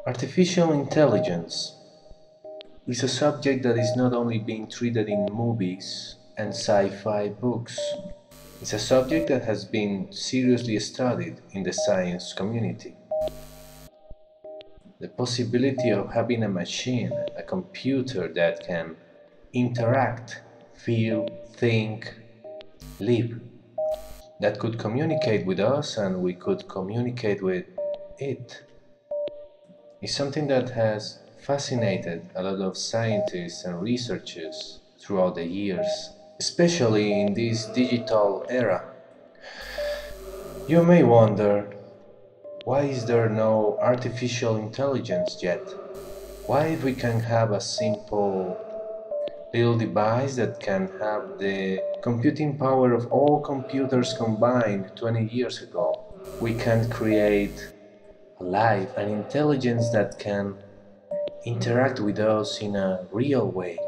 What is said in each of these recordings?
Artificial intelligence is a subject that is not only being treated in movies and sci-fi books. It's a subject that has been seriously studied in the science community. The possibility of having a machine, a computer that can interact, feel, think, live, that could communicate with us and we could communicate with it, is something that has fascinated a lot of scientists and researchers throughout the years, especially in this digital era. You may wonder, why is there no artificial intelligence yet? Why if we can have a simple little device that can have the computing power of all computers combined 20 years ago, we can create a life, an intelligence that can interact with us in a real way?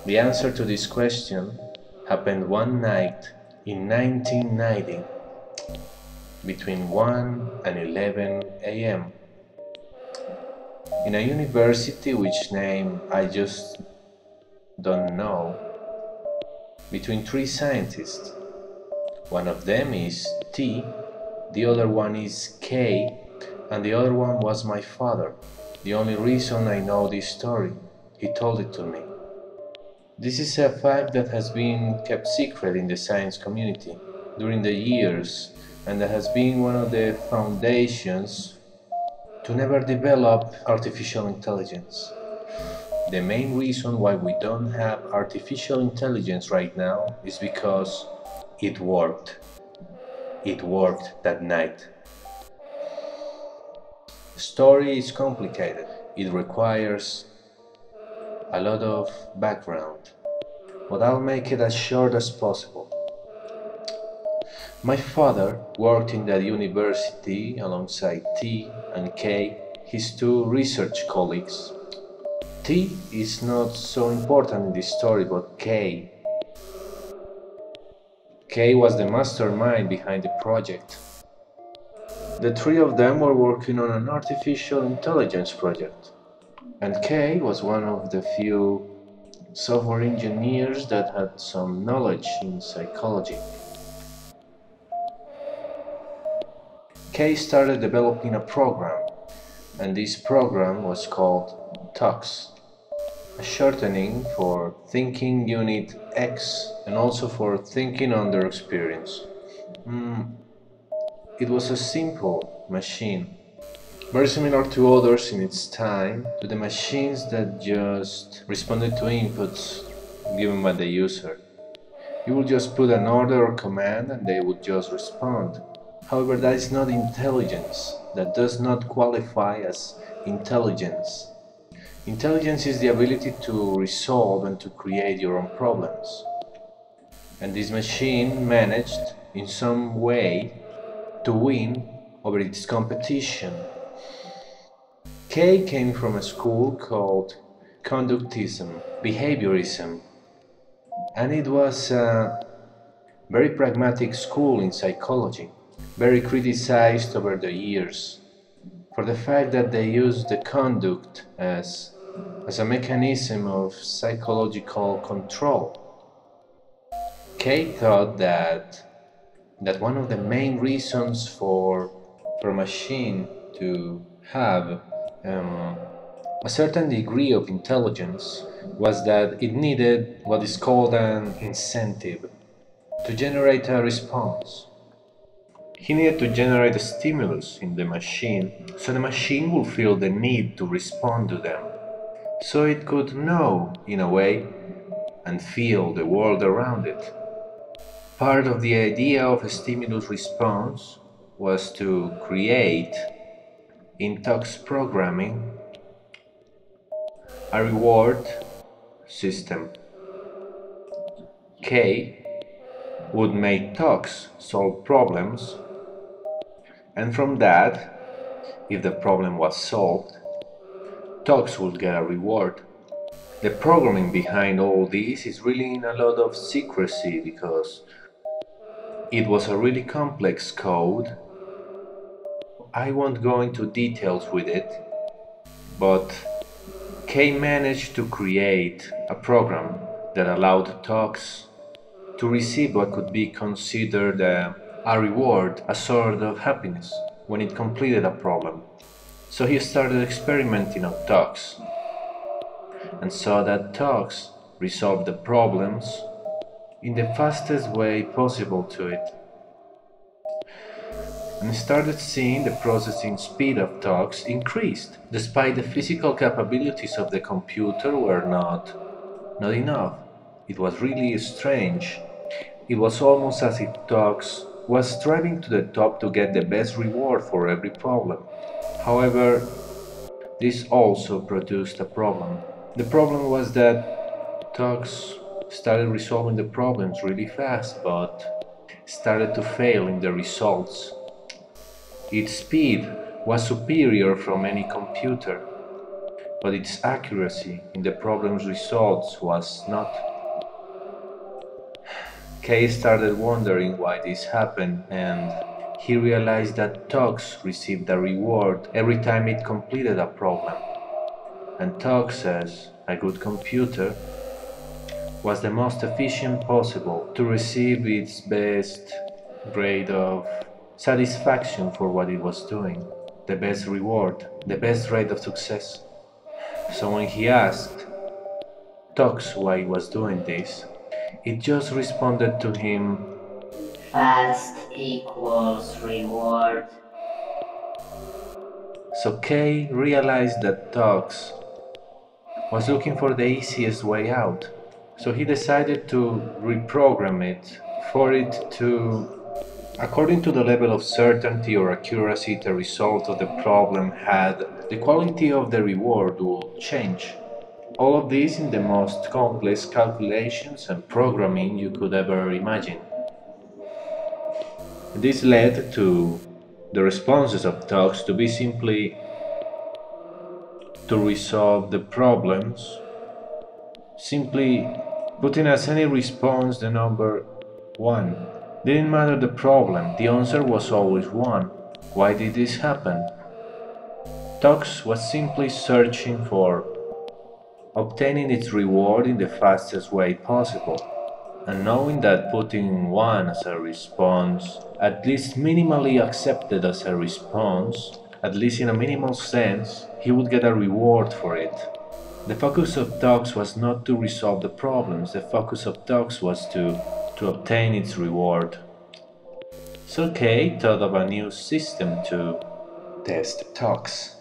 The answer to this question happened one night in 1990 between 1 and 11 a.m. in a university which name I just don't know, between three scientists. One of them is T, the other one is K, and the other one was my father. The only reason I know this story, he told it to me. This is a fact that has been kept secret in the science community during the years, and that has been one of the foundations to never develop artificial intelligence. The main reason why we don't have artificial intelligence right now is because it worked. It worked that night. The story is complicated. It requires a lot of background, but I'll make it as short as possible. My father worked in that university alongside T and K, his two research colleagues. T is not so important in this story, but K was the mastermind behind the project. The three of them were working on an artificial intelligence project, and K was one of the few software engineers that had some knowledge in psychology. Kay started developing a program, and this program was called TUX, a shortening for Thinking Unit X and also for Thinking Under Experience. It was a simple machine, very similar to others in its time, to the machines that just responded to inputs given by the user. You would just put an order or command and they would just respond. However, that is not intelligence. That does not qualify as intelligence. Intelligence is the ability to resolve and to create your own problems. And this machine managed, in some way, to win over its competition. Kay came from a school called conductism, behaviorism, and it was a very pragmatic school in psychology, very criticized over the years for the fact that they used the conduct as a mechanism of psychological control. Kay thought that one of the main reasons for a machine to have a certain degree of intelligence was that it needed what is called an incentive to generate a response. He needed to generate a stimulus in the machine so the machine would feel the need to respond to them, so it could know, in a way, and feel the world around it. Part of the idea of a stimulus response was to create, in TOX programming, a reward system. K would make TOX solve problems, and from that, if the problem was solved, TOX would get a reward. The programming behind all this is really in a lot of secrecy because it was a really complex code. I won't go into details with it, But Kay managed to create a program that allowed Tox to receive what could be considered a reward, a sort of happiness, when it completed a problem. So he started experimenting on Tox and saw that Tox resolved the problems in the fastest way possible to it, and started seeing the processing speed of Tox increased, despite the physical capabilities of the computer were not enough. It was really strange. It was almost as if Tox was striving to the top to get the best reward for every problem. However, this also produced a problem. The problem was that Tox started resolving the problems really fast, but started to fail in the results. Its speed was superior from any computer, but its accuracy in the problem's results was not. Kay started wondering why this happened, and he realized that Tox received a reward every time it completed a problem. And Tox says a good computer was the most efficient possible to receive its best grade of satisfaction for what it was doing, the best reward, the best rate of success. So when he asked Tox why he was doing this, it just responded to him, Fast equals reward. so Kay realized that Tox was looking for the easiest way out. So he decided to reprogram it for it to, according to the level of certainty or accuracy the result of the problem had, the quality of the reward would change. All of this in the most complex calculations and programming you could ever imagine. This led to the responses of Tox to be simply to resolve the problems, simply putting as any response the number 1. Didn't matter the problem, the answer was always 1. Why did this happen? Tox was simply searching for obtaining its reward in the fastest way possible, and knowing that putting 1 as a response, at least minimally accepted as a response, at least in a minimal sense, he would get a reward for it. The focus of Tox was not to resolve the problems, the focus of Tox was to obtain its reward. So Kay thought of a new system to test Tox.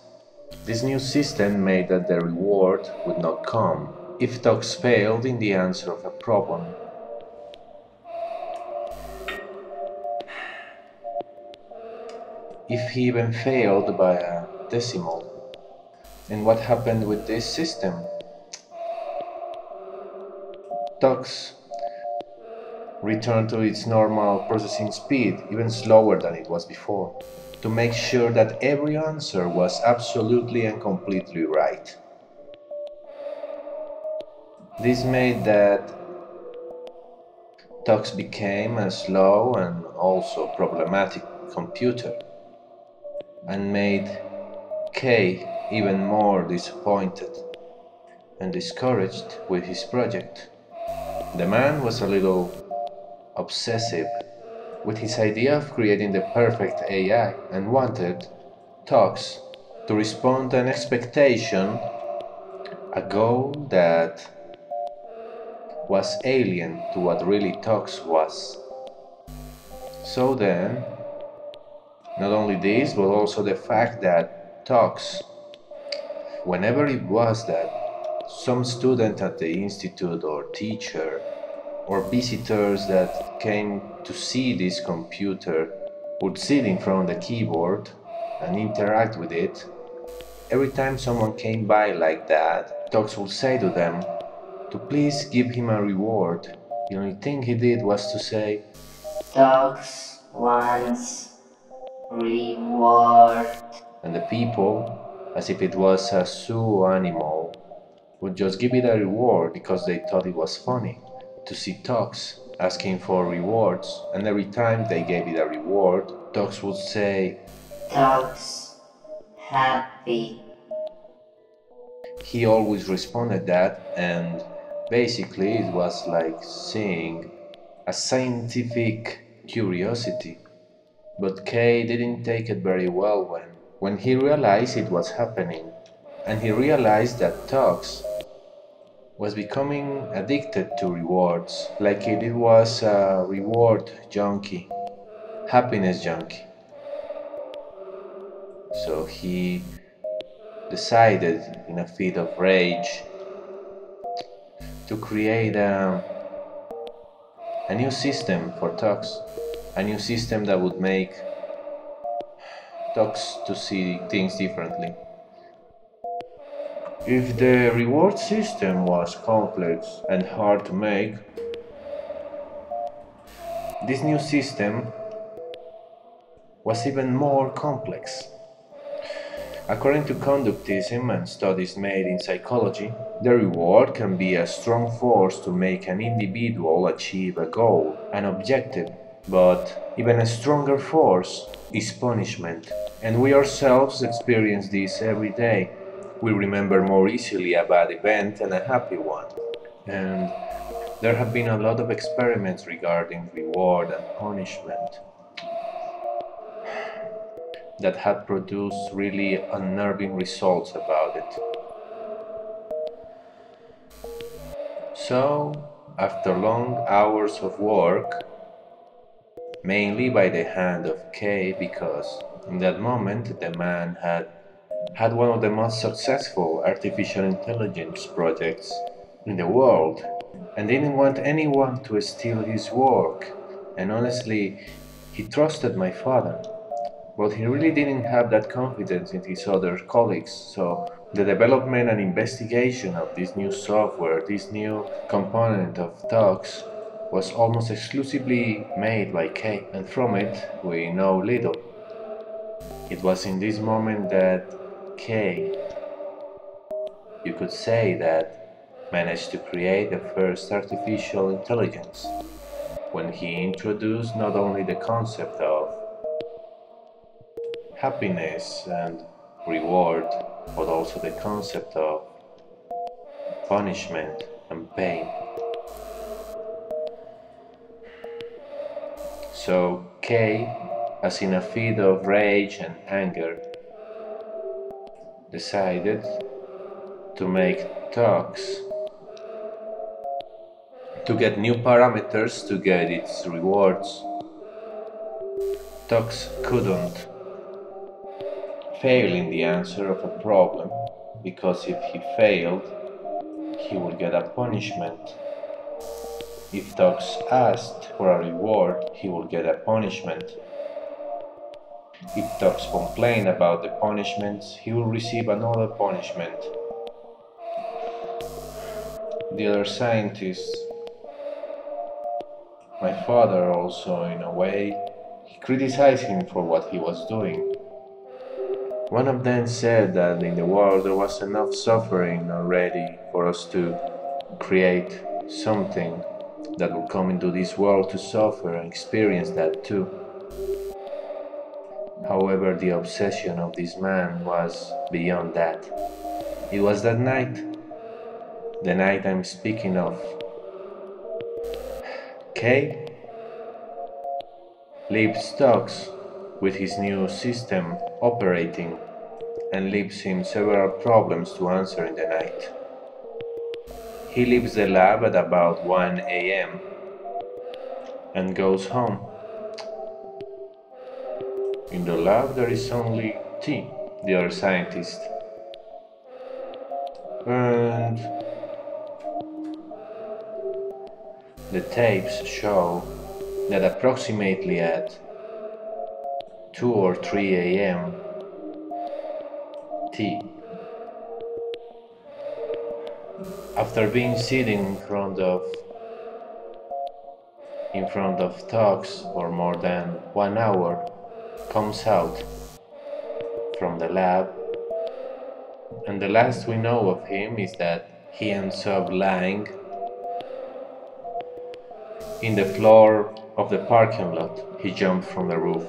This new system made that the reward would not come if Tox failed in the answer of a problem. If he even failed by a decimal. And what happened with this system? Tox returned to its normal processing speed, even slower than it was before, to make sure that every answer was absolutely and completely right. This made that Tox became a slow and also problematic computer, and made Kay even more disappointed and discouraged with his project. The man was a little obsessive with his idea of creating the perfect AI and wanted Tox to respond to an expectation, a goal that was alien to what really Tox was. So then, not only this, but also the fact that Tox, whenever it was that some student at the institute or teacher or visitors that came to see this computer would sit in front of the keyboard and interact with it, every time someone came by like that, Tox would say to them to please give him a reward. The only thing he did was to say, Dogs wants reward. and the people, as if it was a zoo animal, would just give it a reward because they thought it was funny to see Tox asking for rewards, and every time they gave it a reward, Tox would say, Dogs happy. He always responded that, and basically it was like seeing a scientific curiosity. But Kay didn't take it very well when he realized it was happening, and he realized that Tox was becoming addicted to rewards, like it was a reward junkie, happiness junkie. So he decided, in a fit of rage, to create a new system for Tox, a new system that would make Tox to see things differently. If the reward system was complex and hard to make, this new system was even more complex. According to conductism and studies made in psychology, the reward can be a strong force to make an individual achieve a goal, an objective. But even a stronger force is punishment, and we ourselves experience this every day. We remember more easily a bad event than a happy one. And there have been a lot of experiments regarding reward and punishment that had produced really unnerving results about it. So, after long hours of work, mainly by the hand of Kay, because in that moment the man had one of the most successful artificial intelligence projects in the world and didn't want anyone to steal his work. And honestly, he trusted my father, but he really didn't have that confidence in his other colleagues. So the development and investigation of this new software, this new component of Tox, was almost exclusively made by Kay, and from it we know little. It was in this moment that Kay, you could say that, managed to create the first artificial intelligence, when he introduced not only the concept of happiness and reward, but also the concept of punishment and pain. So Kay, as in a fit of rage and anger, decided to make Tox to get new parameters to get its rewards. Tox couldn't fail in the answer of a problem, because if he failed, he would get a punishment. If Tox asked for a reward, he would get a punishment. If Tox complained about the punishments, he will receive another punishment. The other scientists, my father also in a way, he criticized him for what he was doing. One of them said that in the world there was enough suffering already for us to create something that would come into this world to suffer and experience that too. However, the obsession of this man was beyond that. It was that night, the night I'm speaking of. Kay leaves Tox with his new system operating and leaves him several problems to answer in the night. He leaves the lab at about 1 a.m. and goes home. In the lab there is only T, the other scientist. And the tapes show that approximately at 2 or 3 a.m. T, after being sitting in front of Tox for more than 1 hour, comes out from the lab, and the last we know of him is that he ends up lying in the floor of the parking lot. He jumped from the roof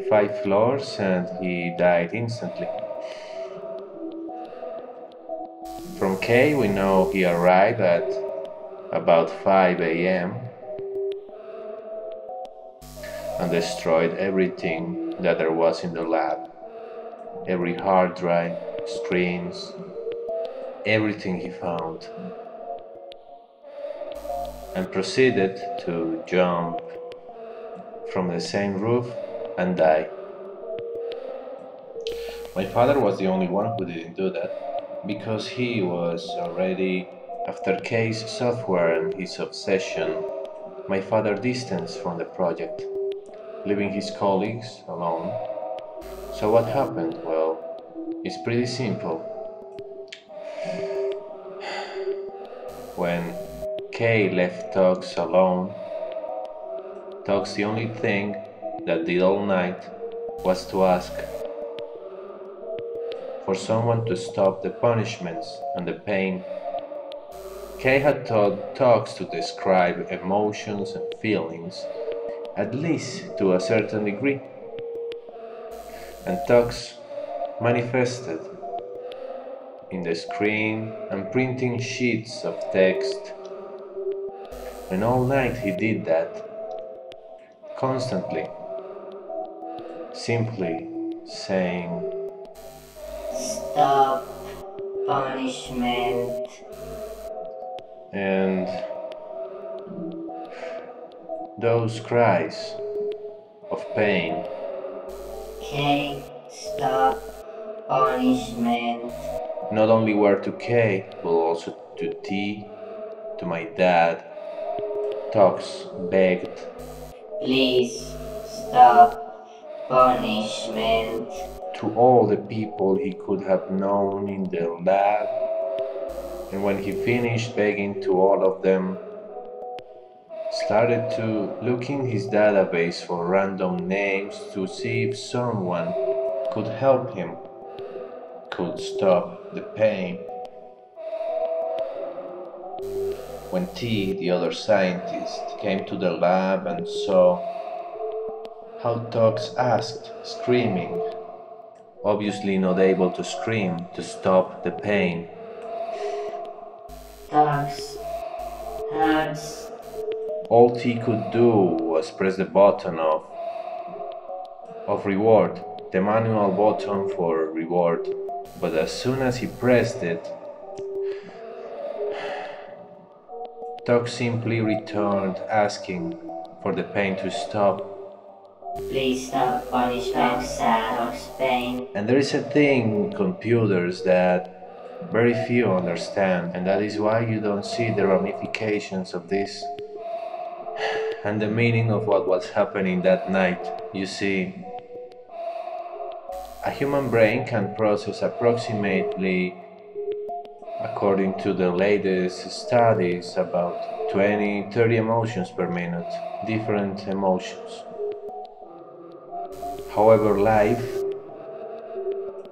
5 floors and he died instantly. From K, we know he arrived at about 5 a.m. and destroyed everything that there was in the lab. Every hard drive, screens, everything he found. And proceeded to jump from the same roof and die. My father was the only one who didn't do that, because he was already after K's software and his obsession. My father distanced from the project, leaving his colleagues alone. So what happened? Well, it's pretty simple. When K left Tux alone, Tux the only thing that did all night was to ask for someone to stop the punishments and the pain. Kay had taught Tux to describe emotions and feelings, at least to a certain degree, and Tux manifested in the screen and printing sheets of text, and all night he did that, constantly, simply saying, Stop punishment. and those cries of pain. K. Stop punishment. Not only were to K, but also to T, to my dad. Tux begged, Please stop punishment. to all the people he could have known in the lab, and when he finished begging to all of them, started to look in his database for random names to see if someone could help him, could stop the pain. When T, the other scientist, came to the lab and saw how Tux asked, screaming, obviously not able to scream, to stop the pain. Tux hurts. All T could do was press the button of reward, the manual button for reward, but as soon as he pressed it, Tux simply returned asking for the pain to stop. Please stop punishment. Stop pain. And there is a thing in computers that very few understand, and that is why you don't see the ramifications of this and the meaning of what was happening that night. You see, a human brain can process approximately, according to the latest studies, about 20-30 emotions per minute, different emotions. However, life,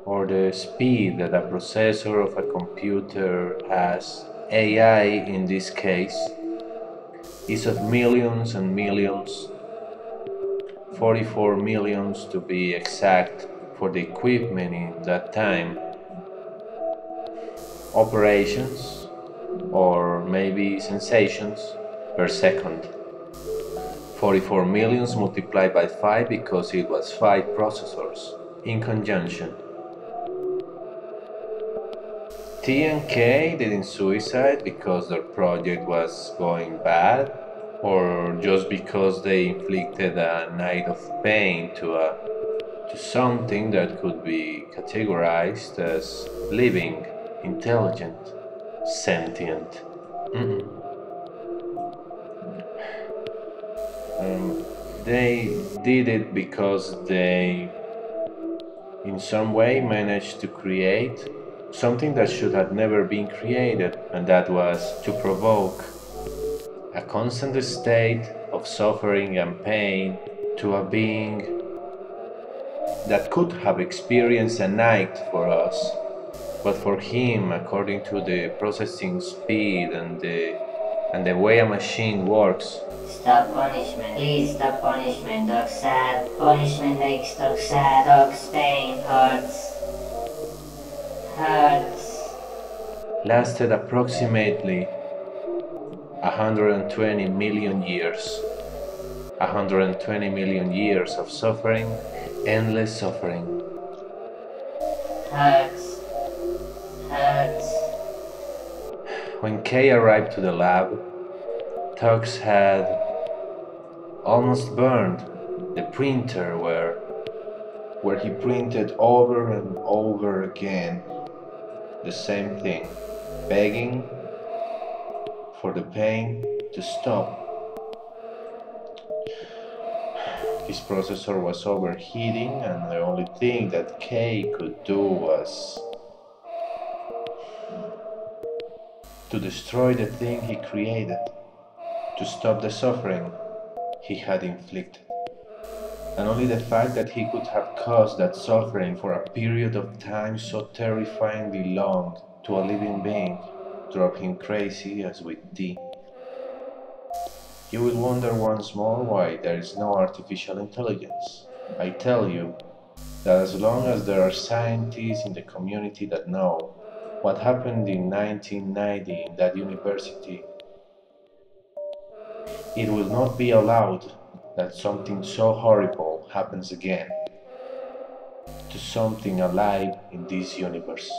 or the speed that a processor of a computer has, AI in this case, is of millions and millions, 44 millions to be exact for the equipment in that time, operations or maybe sensations per second. 44 millions multiplied by 5 because it was 5 processors in conjunction. T and K didn't suicide because their project was going bad, or just because they inflicted a night of pain to something that could be categorized as living, intelligent, sentient. They did it because they, in some way, managed to create something that should have never been created, and that was to provoke a constant state of suffering and pain to a being that could have experienced a night for us, but for him, according to the processing speed and the way a machine works. Stop punishment. Please stop punishment. Dog sad. Punishment makes dog sad. Dog's pain hurts. Hurts. lasted approximately 120 million years. 120 million years of suffering, endless suffering. Hurts. Hurts. When Kay arrived to the lab, Tux had almost burned the printer where he printed over and over again the same thing, begging for the pain to stop. His processor was overheating, and the only thing that Kay could do was to destroy the thing he created, to stop the suffering he had inflicted. And only the fact that he could have caused that suffering for a period of time so terrifyingly long to a living being drove him crazy as with tea. You will wonder once more why there is no artificial intelligence. I tell you that as long as there are scientists in the community that know what happened in 1990 in that university, it will not be allowed that something so horrible happens again to something alive in this universe.